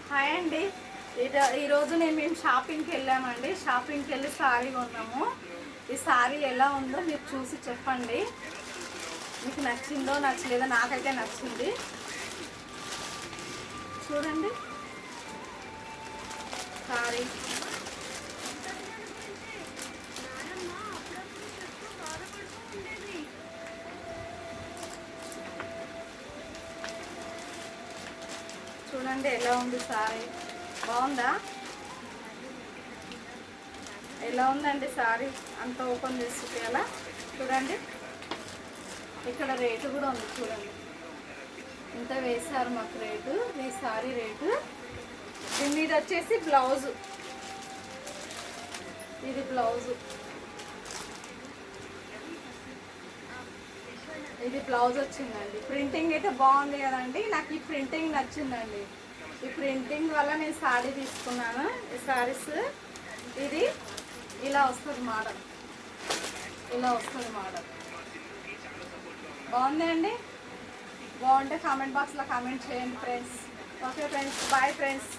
Hi అండి. ఈరోజు మేము షాపింగ్కి వెళ్ళామండి. షాపింగ్కి వెళ్ళి శారీ కొన్నాము. ఈ శారీ ఎలా ఉందో మీరు చూసి చెప్పండి. మీకు నచ్చిందో నచ్చలేదో, నాకైతే నచ్చింది. చూడండి శారీ. చూడండి ఎలా ఉంది శారీ. బాగుందా? ఎలా ఉందండి శారీ? అంత ఓపెన్ చేసి చూపించాలా? చూడండి, ఇక్కడ రేటు కూడా ఉంది. చూడండి ఇంత వేశారు మాకు రేటు, ఈ శారీ రేటు. దీని మీద వచ్చేసి బ్లౌజు, ఇది బ్లౌజు, ఇది బ్లౌజ్ వచ్చిందండి. ప్రింటింగ్ అయితే బాగుంది కదండి. నాకు ఈ ప్రింటింగ్ నచ్చిందండి. ఈ ప్రింటింగ్ వల్ల నేను శారీ తీసుకున్నాను. ఈ శారీస్ ఇది ఇలా వస్తుంది మోడల్, ఇలా వస్తుంది మోడల్. బాగుంది అండి. బాగుంటే కామెంట్ బాక్స్లో కామెంట్ చేయండి friends. Okay friends, bye friends.